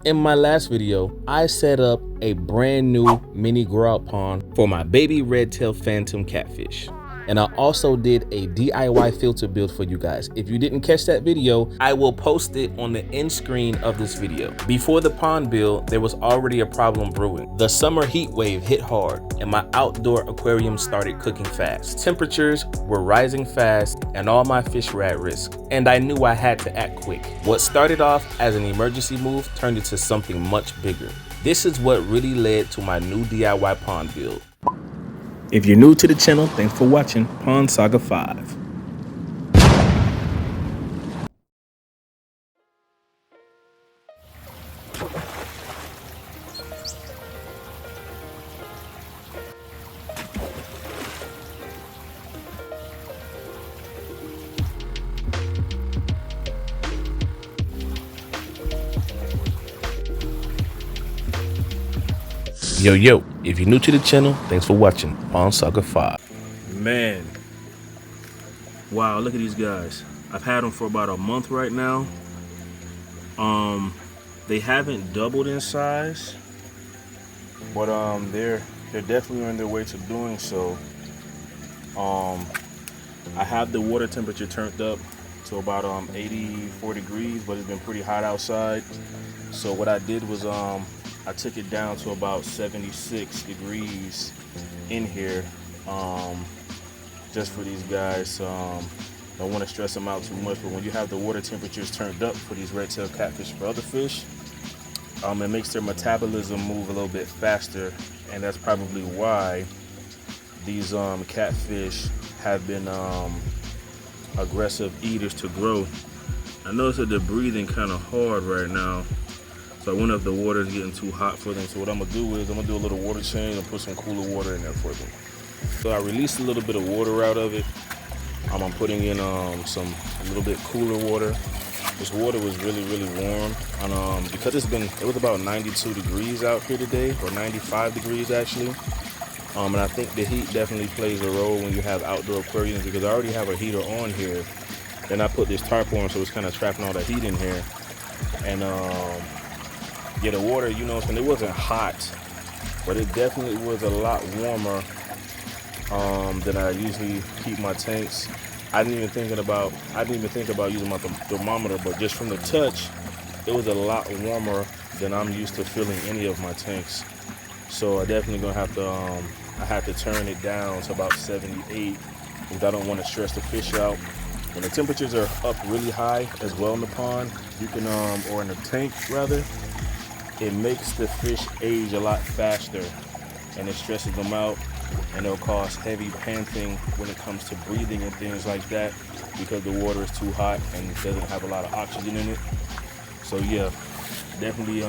In my last video, I set up a brand new mini grow out pond for my baby Redtail Phantom catfish. And I also did a DIY filter build for you guys. If you didn't catch that video, I will post it on the end screen of this video. Before the pond build, there was already a problem brewing. The summer heat wave hit hard and my outdoor aquarium started cooking fast. Temperatures were rising fast and all my fish were at risk. And I knew I had to act quick. What started off as an emergency move turned into something much bigger. This is what really led to my new DIY pond build. If you're new to the channel, thanks for watching Pond Saga 5. Yo, if you're new to the channel, thanks for watching Pond Saga 5. Man, wow, look at these guys. I've had them for about a month right now. They haven't doubled in size, but they're definitely on their way to doing so. I have the water temperature turned up to about 84 degrees, but it's been pretty hot outside. So what I did was I took it down to about 76 degrees in here, just for these guys. Don't want to stress them out too much, but when you have the water temperatures turned up for these redtail catfish for other fish, it makes their metabolism move a little bit faster, and that's probably why these catfish have been aggressive eaters to grow. I notice that they're breathing kind of hard right now. So I wonder if the water is getting too hot for them. So what I'm gonna do is I'm gonna do a little water change and put some cooler water in there for them. So I released a little bit of water out of it. I'm putting in a little bit cooler water. This water was really warm, and because it was about 92 degrees out here today, or 95 degrees actually. And I think the heat definitely plays a role when you have outdoor aquariums, because I already have a heater on here. Then I put this tarp on, so it's kind of trapping all the heat in here. And yeah, the water, you know, it wasn't hot, but it definitely was a lot warmer than I usually keep my tanks. I didn't even think about using my thermometer, but just from the touch, it was a lot warmer than I'm used to filling any of my tanks. So I definitely gonna have to I have to turn it down to about 78, because I don't want to stress the fish out. When the temperatures are up really high as well in the pond, you can or in the tank rather, it makes the fish age a lot faster, and it stresses them out, and it'll cause heavy panting when it comes to breathing and things like that, because the water is too hot and doesn't have a lot of oxygen in it. So yeah, definitely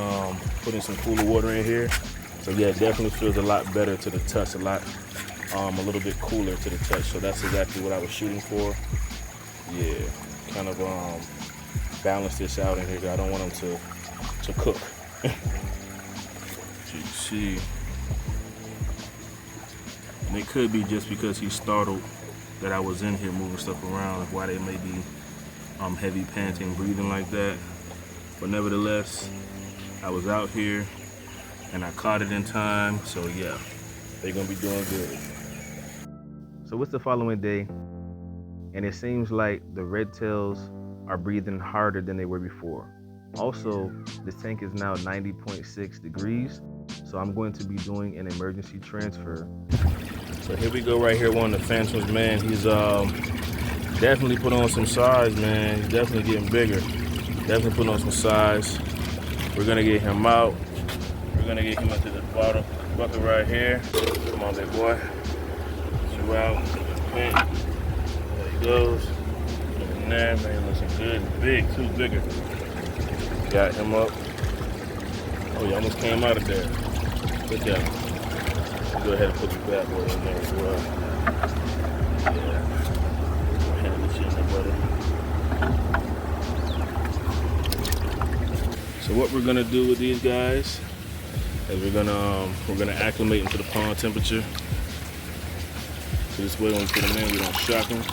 putting some cooler water in here. So yeah, it definitely feels a lot better to the touch, a little bit cooler to the touch. So that's exactly what I was shooting for. Yeah, kind of balance this out in here, because I don't want them to cook. So you can see, and it could be just because he's startled that I was in here moving stuff around, why they may be heavy panting, breathing like that. But nevertheless, I was out here and I caught it in time, so yeah, they're gonna be doing good. So it's the following day, and it seems like the redtails are breathing harder than they were before. Also, this tank is now 90.6 degrees, so I'm going to be doing an emergency transfer. So here we go right here, one of the phantoms, man. He's definitely put on some size, man. He's definitely getting bigger. Definitely put on some size. We're gonna get him out. We're gonna get him into the bottom bucket right here. Come on, big boy. Get you out. There he goes. Look at that, man. Looking good and big, too bigger. Got him up. Oh, he almost came out of there. Look at him. Go ahead and put the bad boy in there as well. Yeah. Go ahead and get you in there, buddy. So what we're gonna do with these guys is we're gonna acclimate them to the pond temperature. So this way when we put them in, we don't shock them.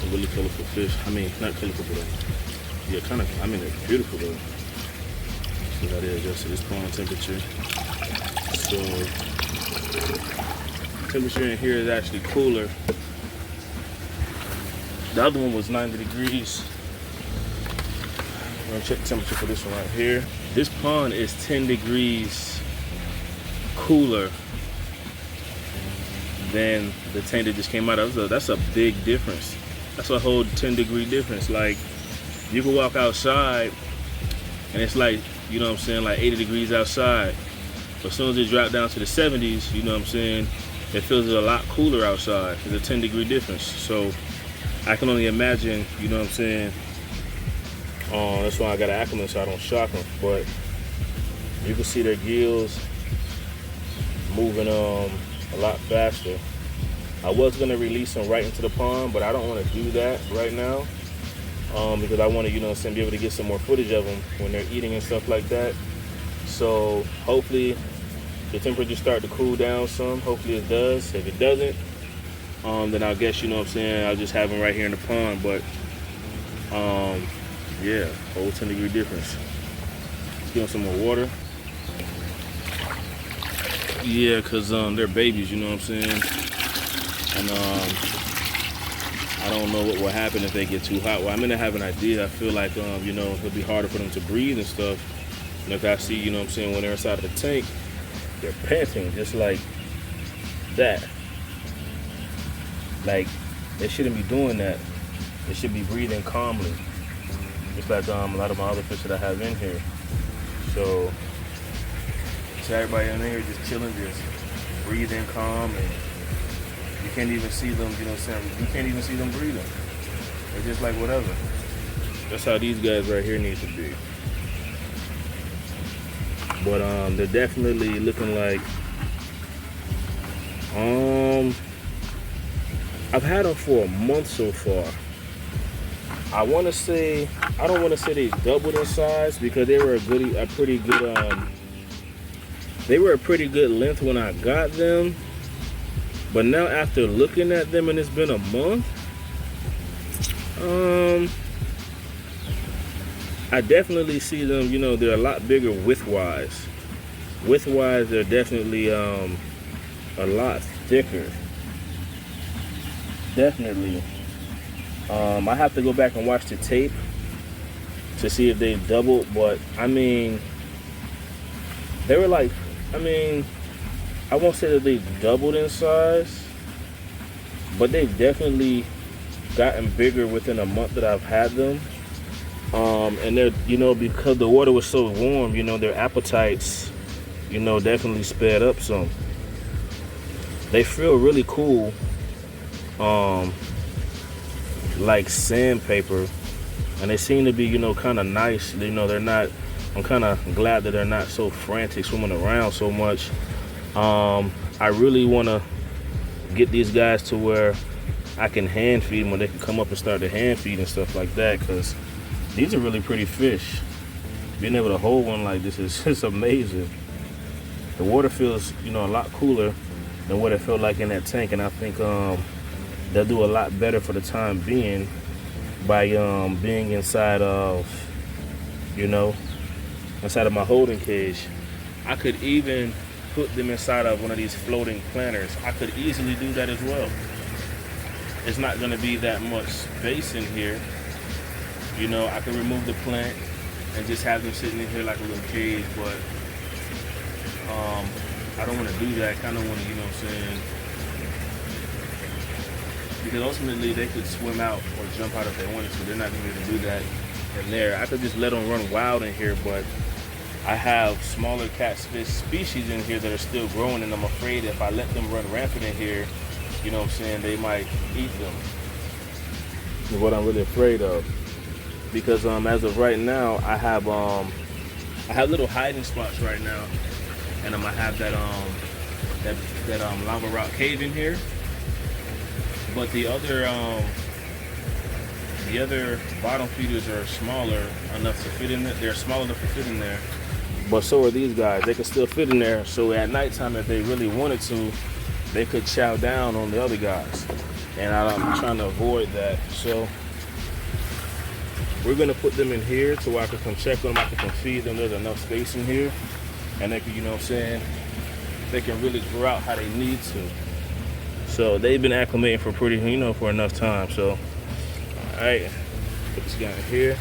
some really colorful fish. I mean, not colorful, but yeah, kind of. I mean, they're beautiful though. So that is adjusted this pond temperature. So temperature in here is actually cooler. The other one was 90 degrees. I'm gonna check the temperature for this one right here. This pond is 10 degrees cooler than the tank that just came out of. That's a big difference. That's a whole 10-degree difference. Like, you can walk outside and it's like, you know what I'm saying, like 80 degrees outside. But as soon as it dropped down to the 70s, you know what I'm saying, it feels a lot cooler outside. It's a 10-degree difference. So I can only imagine, you know what I'm saying. That's why I got to acclimate so I don't shock them. But you can see their gills moving a lot faster. I was gonna release them right into the pond, but I don't want to do that right now because I want to, you know what I'm saying, be able to get some more footage of them when they're eating and stuff like that. So hopefully the temperature start to cool down some. Hopefully it does. If it doesn't, then I guess, you know what I'm saying, I'll just have them right here in the pond. But yeah, whole 10-degree difference. Let's give them some more water. Yeah, because they're babies, you know what I'm saying? And I don't know what will happen if they get too hot. Well, I mean, I have an idea. I feel like, you know, it'll be harder for them to breathe and stuff. And if I see, you know what I'm saying, when they're inside of the tank, they're panting just like that. Like, they shouldn't be doing that. They should be breathing calmly. Just like a lot of my other fish that I have in here. So everybody in here just chilling, just breathing calm, and you can't even see them, you know what I'm saying? You can't even see them breathing. They're just like whatever. That's how these guys right here need to be. But they're definitely looking like I've had them for a month so far. I don't want to say they doubled in size because they were a pretty good they were a pretty good length when I got them. But now after looking at them and it's been a month, I definitely see them, you know, they're a lot bigger width-wise. Width-wise, they're definitely a lot thicker. Definitely. I have to go back and watch the tape to see if they doubled, but I mean, they were like, I mean, I won't say that they've doubled in size, but they've definitely gotten bigger within a month that I've had them. And they're, you know, because the water was so warm, you know, their appetites, you know, definitely sped up some. They feel really cool, like sandpaper, and they seem to be, you know, kind of nice. You know, they're not, I'm kind of glad that they're not so frantic swimming around so much. I really want to get these guys to where I can hand feed them, when they can come up and start to hand feed and stuff like that, because these are really pretty fish. Being able to hold one like this is just amazing. The water feels, you know, a lot cooler than what it felt like in that tank, and I think they'll do a lot better for the time being by being inside of, you know, inside of my holding cage. I could even put them inside of one of these floating planters. I could easily do that as well. It's not going to be that much space in here. You know, I could remove the plant and just have them sitting in here like a little cage, but I don't want to do that. I kind of want to, you know what I'm saying, because ultimately they could swim out or jump out if they wanted to. They're not going to be able to do that in there. I could just let them run wild in here, but I have smaller catfish species in here that are still growing, and I'm afraid if I let them run rampant in here, you know what I'm saying, they might eat them. Is what I'm really afraid of. Because as of right now, I have little hiding spots right now, and I'm gonna have that lava rock cave in here. But the other bottom feeders are smaller enough to fit in there. They're small enough to fit in there. But so are these guys. They can still fit in there. So at nighttime, if they really wanted to, they could chow down on the other guys. and I'm trying to avoid that. So we're gonna put them in here so I can come check on them, I can come feed them. There's enough space in here, and they can, you know what I'm saying, they can really grow out how they need to. So they've been acclimating for pretty, you know, for enough time. So, all right, put this guy in here.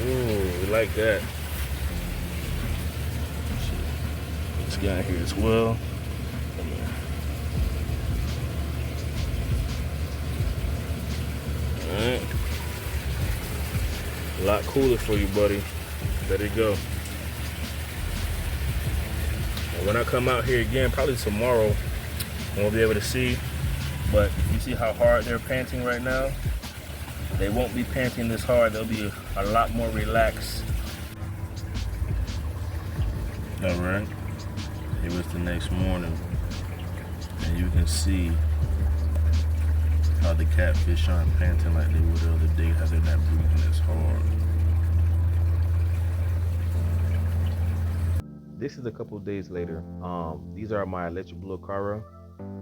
Ooh, we like that. Put this guy in here as well. Alright. A lot cooler for you, buddy. Let it go. And when I come out here again, probably tomorrow, I won't be able to see. But you see how hard they're panting right now? They won't be panting this hard. They'll be a lot more relaxed. Alright. It was the next morning. And you can see how the catfish aren't panting like they were the other day, how they're not breathing as hard. This is a couple days later. These are my electric blue Aquarium.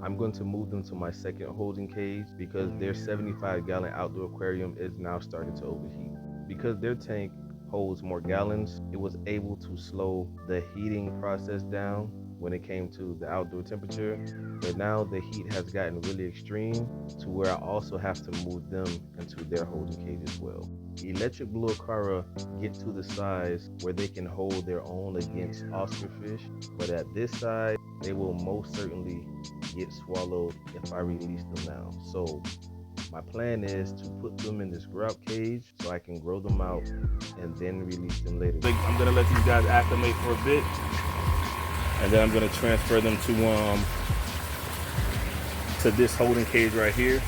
I'm going to move them to my second holding cage because their 75-gallon outdoor aquarium is now starting to overheat. Because their tank holds more gallons, it was able to slow the heating process down when it came to the outdoor temperature, but now the heat has gotten really extreme to where I also have to move them into their holding cage as well. Electric blue Aquaria get to the size where they can hold their own against Oscar fish, but at this size, they will most certainly get swallowed if I release them now. So my plan is to put them in this grout cage so I can grow them out and then release them later. I'm gonna let these guys acclimate for a bit, and then I'm gonna transfer them to this holding cage right here.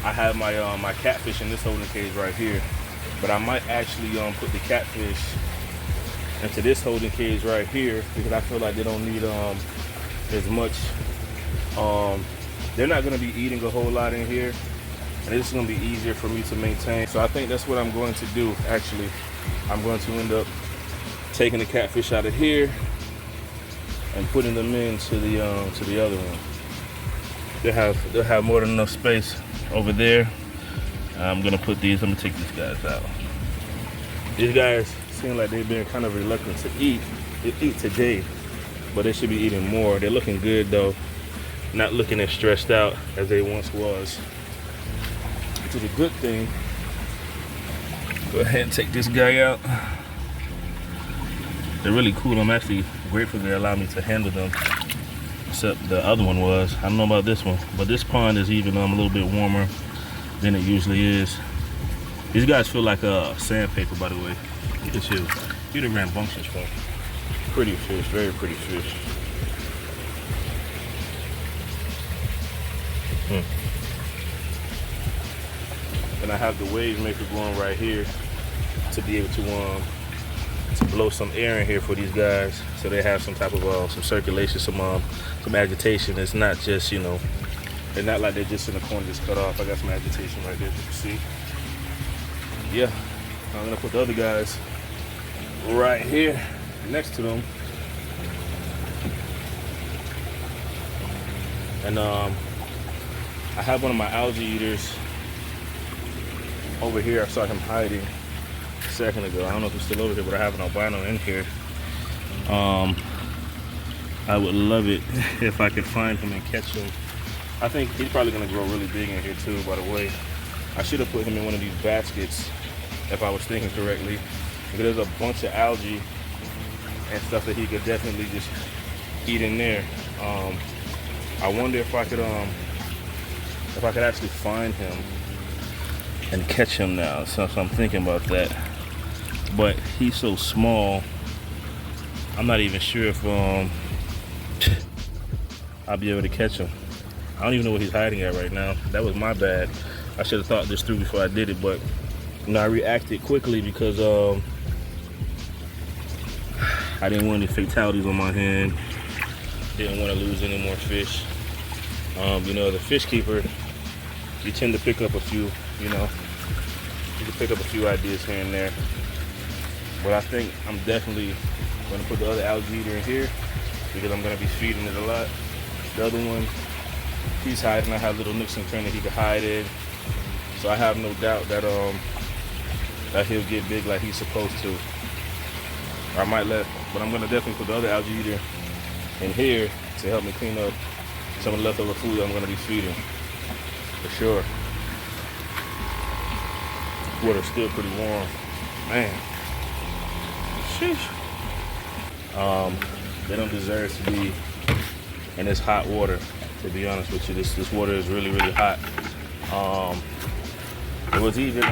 I have my my catfish in this holding cage right here, but I might actually put the catfish into this holding cage right here because I feel like they don't need as much. They're not gonna be eating a whole lot in here, and it's gonna be easier for me to maintain. So I think that's what I'm going to do. Actually, I'm going to end up taking the catfish out of here and putting them into the other one. They'll have more than enough space over there. I'm gonna put these. I'm gonna take these guys out. These guys seem like they've been kind of reluctant to eat. They eat today, but they should be eating more. They're looking good though, not looking as stressed out as they once was, which is a good thing. Go ahead and take this guy out. They're really cool. I'm actually grateful they allow me to handle them, except the other one was. I don't know about this one, but this pond is even a little bit warmer than it usually is. These guys feel like sandpaper, by the way. Look at you. You're the rambunctious one. Pretty fish, very pretty fish. And I have the wave maker going right here to be able to blow some air in here for these guys, so they have some type of some circulation, some agitation. It's not just, you know, they're not like they're just in the corner just cut off. I got some agitation right there, as you can see. Yeah, I'm gonna put the other guys right here next to them, and I have one of my algae eaters over here. I saw him hiding a second ago. I don't know if he's still over here, but I have an albino in here. I would love it if I could find him and catch him. I think he's probably gonna grow really big in here too, by the way. I should have put him in one of these baskets if I was thinking correctly, because there's a bunch of algae and stuff that he could definitely just eat in there. I wonder if I could actually find him and catch him now. So I'm thinking about that. But he's so small, I'm not even sure if I'll be able to catch him. I don't even know where he's hiding at right now. That was my bad. I should have thought this through before I did it, but you know, I reacted quickly because I didn't want any fatalities on my hand. Didn't want to lose any more fish. You know, the fish keeper, you tend to pick up a few, you know, you can pick up a few ideas here and there. But I think I'm definitely going to put the other algae eater in here because I'm going to be feeding it a lot. The other one, he's hiding. I have little nooks and crannies he can hide in. So I have no doubt that that he'll get big like he's supposed to. Or I might but I'm gonna definitely put the other algae eater in here to help me clean up some of the leftover food I'm gonna be feeding, for sure. Water's still pretty warm, man. Sheesh. They don't deserve to be in this hot water, to be honest with you. This water is really, really hot. It was even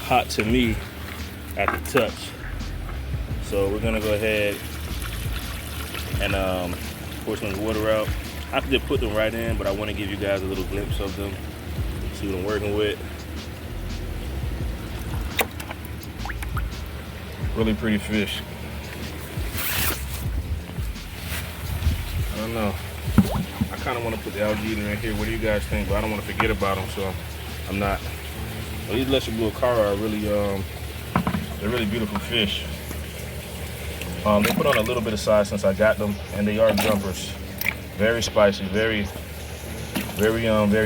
hot to me at the touch. So we're gonna go ahead and pour some water out. I could just put them right in, but I want to give you guys a little glimpse of them, see what I'm working with. Really pretty fish. I don't know. I kind of want to put the algae eater in here. What do you guys think? But I don't want to forget about them, so I'm not. Well, these lesser blue cara are really, they're really beautiful fish. They put on a little bit of size since I got them, and they are jumpers. Very spicy, very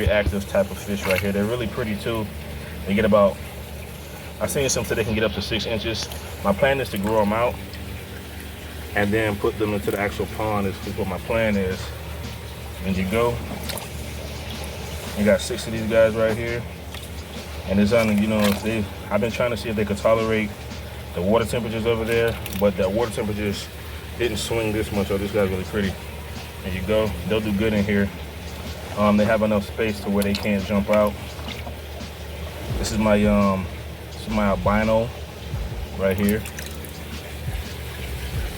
active type of fish right here. They're really pretty too. They get about, I've seen some say they can get up to 6 inches. My plan is to grow them out and then put them into the actual pond is what my plan is. And you go. You got 6 of these guys right here. And it's on, you know, I've been trying to see if they could tolerate the water temperatures over there, but the water temperatures didn't swing this much, so this guy's really pretty. There you go. They'll do good in here. They have enough space to where they can't jump out. This is my albino right here.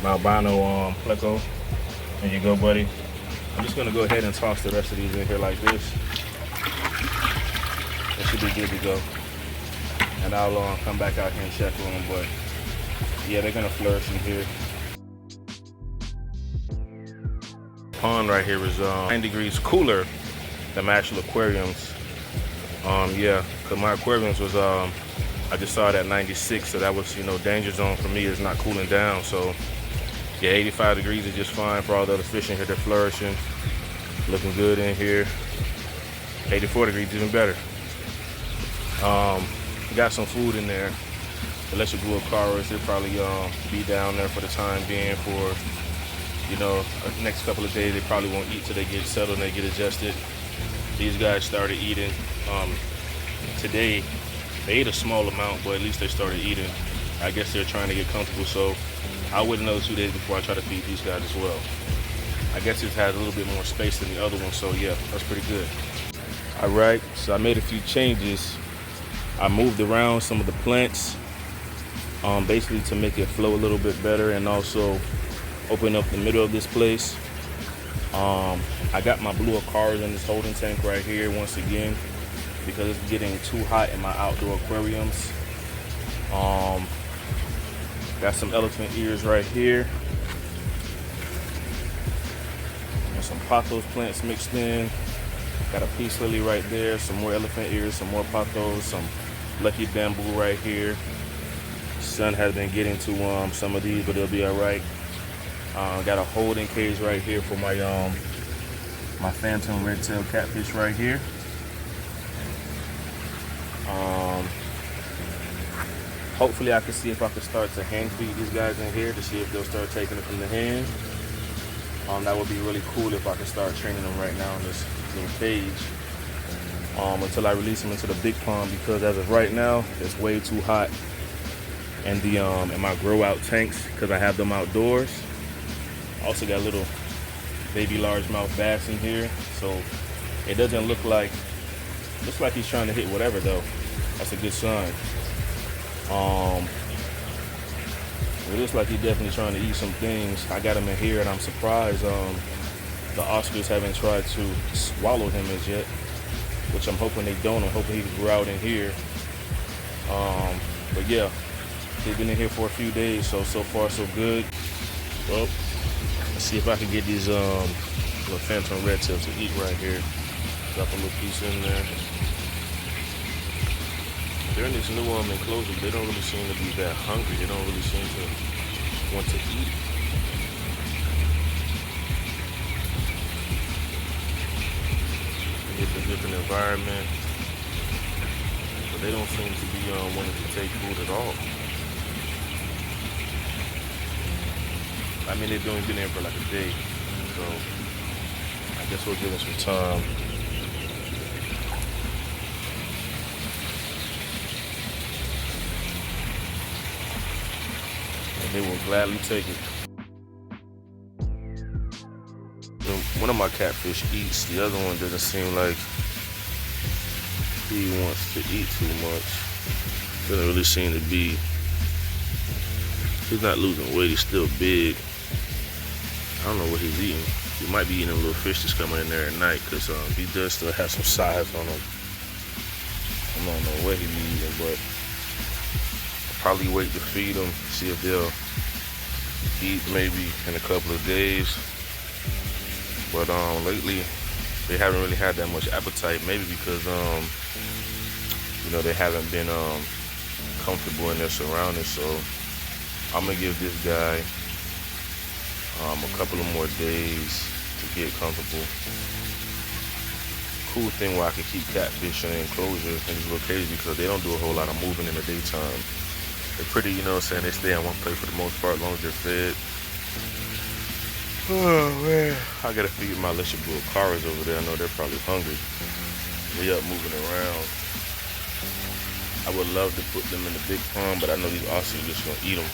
My albino pleco. There you go, buddy. I'm just gonna go ahead and toss the rest of these in here like this. It should be good to go. And I'll come back out here and check on them, but yeah, they're gonna flourish in here. Pond right here is 9 degrees cooler than my actual aquariums. Yeah, cause my aquariums was I just saw it at 96, so that was, you know, danger zone for me. It's not cooling down, so yeah, 85 degrees is just fine for all the other fish in here. They're flourishing, looking good in here. 84 degrees even better. Got some food in there. Unless you grew up caras, they'll probably be down there for the time being for, you know, the next couple of days. They probably won't eat till they get settled and they get adjusted. These guys started eating today. They ate a small amount, but at least they started eating. I guess they're trying to get comfortable, so I wait another 2 days before I try to feed these guys as well. I guess it has a little bit more space than the other one, so yeah, that's pretty good. All right, so I made a few changes. I moved around some of the plants, basically to make it flow a little bit better and also open up the middle of this place. I got my blue acaras in this holding tank right here once again because it's getting too hot in my outdoor aquariums. Got some elephant ears right here. And some pothos plants mixed in. Got a peace lily right there, some more elephant ears, some more pothos, some lucky bamboo right here. Sun has been getting to some of these, but they'll be all right. Got a holding cage right here for my my phantom redtail catfish right here. Hopefully I can see if I can start to hand feed these guys in here to see if they'll start taking it from the hand. That would be really cool if I could start training them right now in this little cage until I release them into the big pond, because as of right now it's way too hot in the in my grow out tanks because I have them outdoors. Also got little baby largemouth bass in here, so it doesn't look like, looks like he's trying to hit whatever though. That's a good sign. It looks like he's definitely trying to eat some things. I got him in here and I'm surprised the Oscars haven't tried to swallow him as yet, which I'm hoping they don't. I'm hoping he can grow out in here. But yeah, they've been in here for a few days, so far so good. Well, let's see if I can get these little phantom redtails to eat right here. Drop a little piece in there. They're in this new enclosure. They don't really seem to be that hungry. They don't really seem to want to eat. It's a different environment, but they don't seem to be wanting to take food at all. I mean, they've only been there for like a day, so I guess we'll give them some time. And they will gladly take it. One of my catfish eats, the other one doesn't seem like he wants to eat too much. Doesn't really seem to be, he's not losing weight, he's still big. I don't know what he's eating. He might be eating a little fish that's coming in there at night, because he does still have some size on him. I don't know what he's eating, but I'll probably wait to feed him, see if they'll eat maybe in a couple of days. But lately they haven't really had that much appetite, maybe because you know, they haven't been comfortable in their surroundings. So I'm gonna give this guy a couple of more days to get comfortable. Cool thing where I can keep catfish in an enclosure in these little cages, because they don't do a whole lot of moving in the daytime. They're pretty, you know what I'm saying, they stay in one place for the most part as long as they're fed. Oh man, I gotta feed my little caras over there. I know they're probably hungry. They up moving around. I would love to put them in the big pond, but I know these Aussies are just gonna eat them.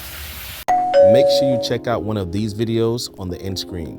Make sure you check out one of these videos on the end screen.